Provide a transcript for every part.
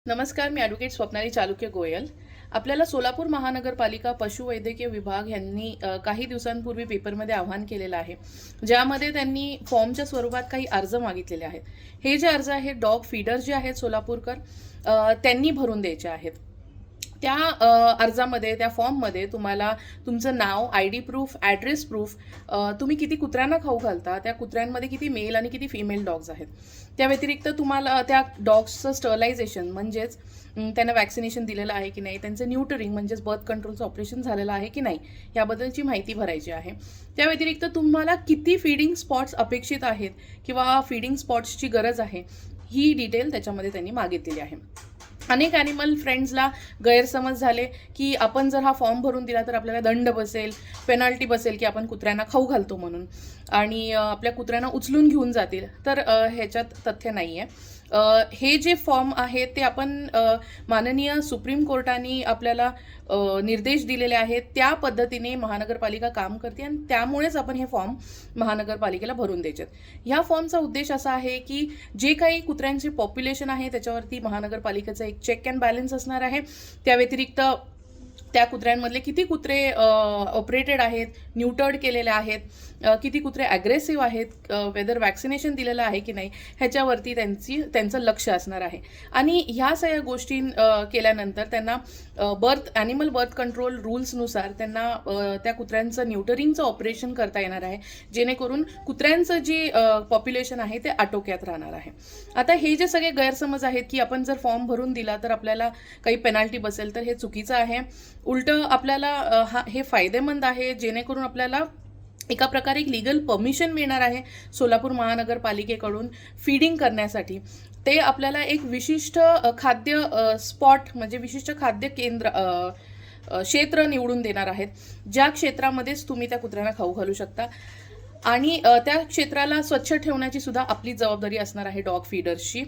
नमस्कार, मी ॲडव्होकेट स्वप्नाली चालुक्य गोयल. आपल्याला सोलापूर महानगरपालिका पशुवैद्यकीय विभाग यांनी काही दिवसांपूर्वी पेपरमध्ये आवाहन केलेलं आहे, ज्यामध्ये त्यांनी फॉर्मच्या स्वरूपात काही अर्ज मागितलेले आहेत. हे जे अर्ज आहेत, डॉग फीडर जे आहेत सोलापूरकर त्यांनी भरून द्यायचे आहेत. त्या अर्जामध्ये, त्या फॉर्ममध्ये तुम्हाला तुमचं नाव, ID प्रूफ, ॲड्रेस प्रूफ, तुम्ही किती कुत्र्यांना खाऊ घालता, त्या कुत्र्यांमध्ये किती मेल आणि किती फिमेल डॉग्स आहेत. त्या व्यतिरिक्त तुम्हाला त्या डॉग्सचं स्टरलायझेशन म्हणजेच त्यांना वॅक्सिनेशन दिलेलं आहे की नाही, त्यांचं न्यूटरिंग म्हणजेच बर्थ कंट्रोलचं ऑपरेशन झालेलं आहे की नाही, याबद्दलची माहिती भरायची आहे. त्या व्यतिरिक्त तुम्हाला किती फीडिंग स्पॉट्स अपेक्षित आहेत किंवा फीडिंग स्पॉट्सची गरज आहे, ही डिटेल त्याच्यामध्ये त्यांनी मागितलेली आहे. अनेक ॲनिमल फ्रेंड्सला गैरसमज झाले की आपण जर हा फॉर्म भरून दिला तर आपल्याला दंड बसेल, पेनल्टी बसेल की आपण कुत्र्यांना खाऊ घालतो म्हणून, आणि आपल्या कुत्र्यांना उचलून घेऊन जातील. तर ह्याच्यात तथ्य नाही आहे. हे जे फॉर्म आहेत ते आपण माननीय सुप्रीम कोर्टाने आपल्याला निर्देश दिलेले आहेत, त्या पद्धतीने महानगरपालिका काम करते आणि त्यामुळेच आपण हे फॉर्म महानगरपालिकेला भरून द्यायचे. ह्या फॉर्मचा उद्देश असा आहे की जे काही कुत्र्यांचे पॉप्युलेशन आहे त्याच्यावरती महानगरपालिकेचा एक चेक अँड बॅलन्स असणार आहे. त्या व्यतिरिक्त त्या कुत्र्यांमधले किती कुत्रे ऑपरेटेड आहेत, न्यूटर्ड केलेले आहेत, किती कुत्रे ॲग्रेसिव्ह आहेत, वेदर वॅक्सिनेशन दिलेलं आहे की नाही, ह्याच्यावरती त्यांचं लक्ष असणार आहे. आणि ह्या सगळ्या गोष्टी केल्यानंतर त्यांना ॲनिमल बर्थ कंट्रोल रूल्सनुसार त्यांना त्या कुत्र्यांचं न्यूटरिंगचं ऑपरेशन करता येणार आहे, जेणेकरून कुत्र्यांचं जे पॉप्युलेशन आहे ते आटोक्यात राहणार आहे. आता हे जे सगळे गैरसमज आहेत की आपण जर फॉर्म भरून दिला तर आपल्याला काही पेनल्टी बसेल, तर हे चुकीचं आहे. उलटं आपल्याला हे फायदेमंद आहे, जेणेकरून आपल्याला एका प्रकारे एक लीगल परमिशन मिळणार आहे सोलापूर महानगरपालिकेकडून फीडिंग करण्यासाठी. ते आपल्याला एक विशिष्ट खाद्य स्पॉट म्हणजे विशिष्ट खाद्य केंद्र क्षेत्र निवडून देणार आहेत, ज्या क्षेत्रामध्येच तुम्ही त्या कुत्र्यांना खाऊ घालू शकता. आणि त्या क्षेत्राला स्वच्छ ठेवण्याची सुद्धा आपली जबाबदारी असणार आहे डॉग फीडर्सची.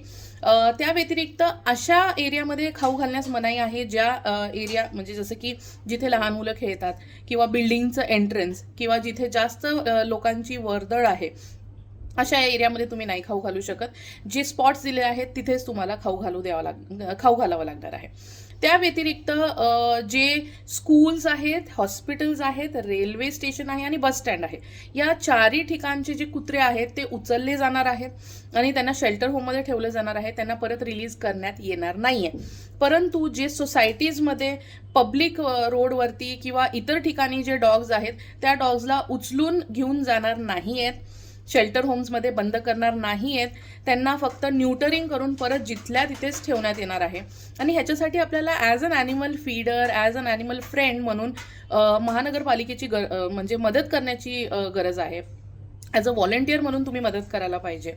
त्या व्यतिरिक्त अशा एरियामध्ये खाऊ घालण्यास मनाई आहे ज्या एरिया म्हणजे जसं की जिथे लहान मुलं खेळतात किंवा बिल्डिंगचं एंट्रन्स किंवा जिथे जास्त लोकांची वर्दळ आहे, अशा एरियामध्ये तुम्ही नाही खाऊ घालू शकत. जे स्पॉट्स दिले आहेत तिथेच तुम्हाला खाऊ घालावं लागणार आहे. त्या व्यतिरिक्त जे स्कूल्स आहेत, हॉस्पिटल्स आहेत, रेल्वे स्टेशन आहे आणि बस स्टँड आहे, या चारही ठिकाणचे जे कुत्रे आहेत ते उचलले जाणार आहेत आणि त्यांना शेल्टर होममध्ये ठेवलं जाणार आहे. त्यांना परत रिलीज करण्यात येणार नाही आहे. परंतु जे सोसायटीजमध्ये, पब्लिक रोडवरती किंवा इतर ठिकाणी जे डॉग्स आहेत त्या डॉग्सला उचलून घेऊन जाणार नाही आहेत, शेल्टर होम्समध्ये बंद करणार नाही आहेत. त्यांना फक्त न्यूटरिंग करून परत जिथल्या तिथेच ठेवण्यात येणार आहे. आणि ह्याच्यासाठी आपल्याला as an animal feeder, as an animal friend म्हणून महानगरपालिकेची म्हणजे मदत करण्याची गरज आहे. ॲज अ व्हॉलंटियर म्हणून तुम्ही मदत करायला पाहिजे.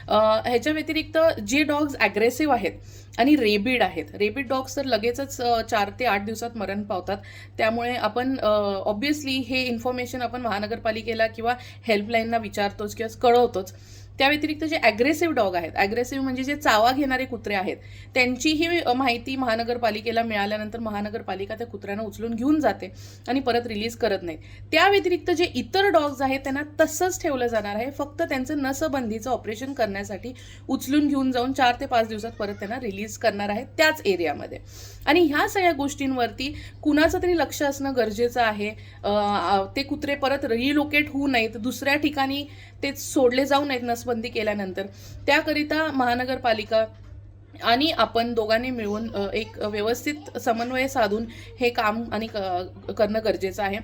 ह्याच्या व्यतिरिक्त जे डॉग्स ॲग्रेसिव्ह आहेत आणि रेबिड आहेत, रेबिड डॉग्स तर लगेचच 4 ते 8 दिवसात मरण पावतात. त्यामुळे आपण ऑब्व्हियसली हे इन्फॉर्मेशन आपण महानगरपालिकेला किंवा हेल्पलाईनला विचारतोच किंवा कळवतोच. त्या व्यतिरिक्त जे ॲग्रेसिव्ह डॉग आहेत, ॲग्रेसिव्ह म्हणजे जे चावा घेणारे कुत्रे आहेत, त्यांचीही माहिती महानगरपालिकेला मिळाल्यानंतर महानगरपालिका त्या कुत्र्यांना उचलून घेऊन जाते आणि परत रिलीज करत नाही. त्या व्यतिरिक्त जे इतर डॉग्स आहेत त्यांना तसंच ठेवलं जाणार आहे, फक्त त्यांचं नसबंदीचं ऑपरेशन करण्यासाठी उचलून घेऊन जाऊन 4 ते 5 दिवसात परत त्यांना रिलीज करणार आहे त्याच एरियामध्ये. आणि ह्या सगळ्या गोष्टींवरती कुणाचं तरी लक्ष असणं गरजेचं आहे. ते कुत्रे परत रिलोकेट होऊ नयेत, दुसऱ्या ठिकाणी ते सोडले जाऊ नयेत नसबंदी केल्यानंतर. त्याकरिता महानगरपालिका आणि आपण दोघांनी मिळून एक व्यवस्थित समन्वय साधून हे काम आणि करणं गरजेचं आहे.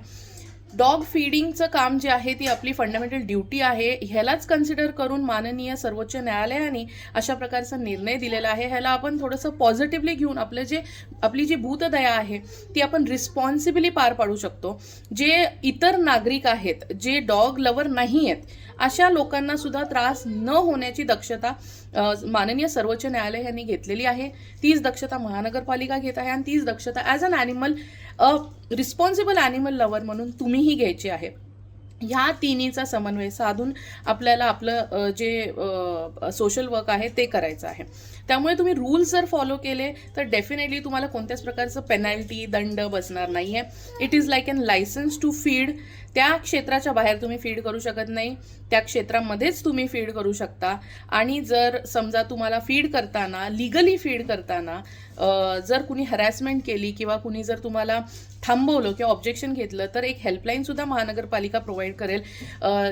डॉग फीडिंगचं काम जे आहे ती आपली फंडामेंटल ड्युटी आहे. ह्यालाच कन्सिडर करून माननीय सर्वोच्च न्यायालयाने अशा प्रकारचा निर्णय दिलेला आहे. ह्याला आपण थोडंसं पॉझिटिव्हली घेऊन आपली जी भूतदया आहे ती आपण रिस्पॉन्सिबली पार पाडू शकतो. जे इतर नागरिक आहेत, जे डॉग लवर नाही आहेत, अशा लोकांना सुद्धा त्रास न होण्याची दक्षता माननीय सर्वोच्च न्यायालय यांनी घेतलेली आहे. तीच दक्षता महानगरपालिका घेत आहे आणि तीच दक्षता as an animal responsible animal lover म्हणून तुम्हीही घ्यायची आहे. ह्या तिन्हीचा समन्वय साधून आपल्याला आपलं जे सोशल वर्क आहे ते करायचं आहे. त्यामुळे तुम्ही रूल्स जर फॉलो केले तर डेफिनेटली तुम्हाला कोणत्याच प्रकारचं पेनल्टी दंड बसणार नाही आहे. It is like an license to feed. त्या क्षेत्राच्या बाहेर तुम्ही फीड करू शकत नाही, त्या क्षेत्रामध्येच तुम्ही फीड करू शकता. आणि जर समजा तुम्हाला फीड करताना, लिगली फीड करताना जर कुणी हॅरॅसमेंट केली किंवा कुणी जर तुम्हाला थांबवलं किंवा ऑब्जेक्शन घेतलं तर एक हेल्पलाईनसुद्धा महानगरपालिका प्रोव्हाइड करेल,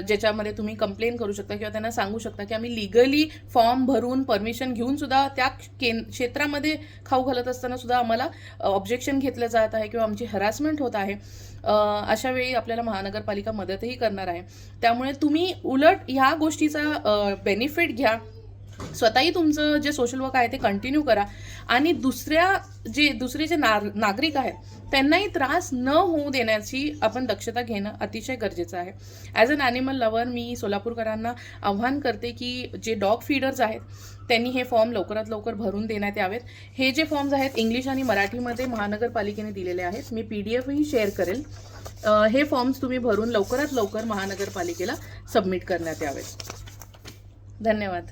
ज्याच्यामध्ये तुम्ही कंप्लेन करू शकता किंवा त्यांना सांगू शकता की आम्ही लिगली फॉर्म भरून परमिशन घेऊन सुद्धा त्या क्षेत्रामध्ये खाऊ घालत असताना सुद्धा आम्हाला ऑब्जेक्शन घेतलं जात आहे किंवा आमची हॅरॅसमेंट होत आहे. अशा वेळी आपल्याला महानगरपालिका मदतही करणार आहे. त्यामुळे तुम्ही उलट ह्या गोष्टीचा बेनिफिट घ्या, स्वतःही तुमचं जे सोशल वर्क आहे ते कंटिन्यू करा आणि दुसरे जे नागरिक आहेत त्यांनाही त्रास न होऊ देण्याची आपण दक्षता घेणं अतिशय गरजेचं आहे. ॲज अन ॲनिमल लवर मी सोलापूरकरांना आव्हान करते की जे डॉग फीडर्स आहेत त्यांनी हे फॉर्म लवकरात लवकर भरून देण्यात यावेत. हे जे फॉर्म्स आहेत इंग्लिश आणि मराठीमध्ये महानगरपालिकेने दिलेले आहेत. मी PDF ही शेअर करेल. हे फॉर्म्स तुम्ही भरून लवकरात लवकर महानगरपालिकेला सबमिट करण्यात यावेत. धन्यवाद.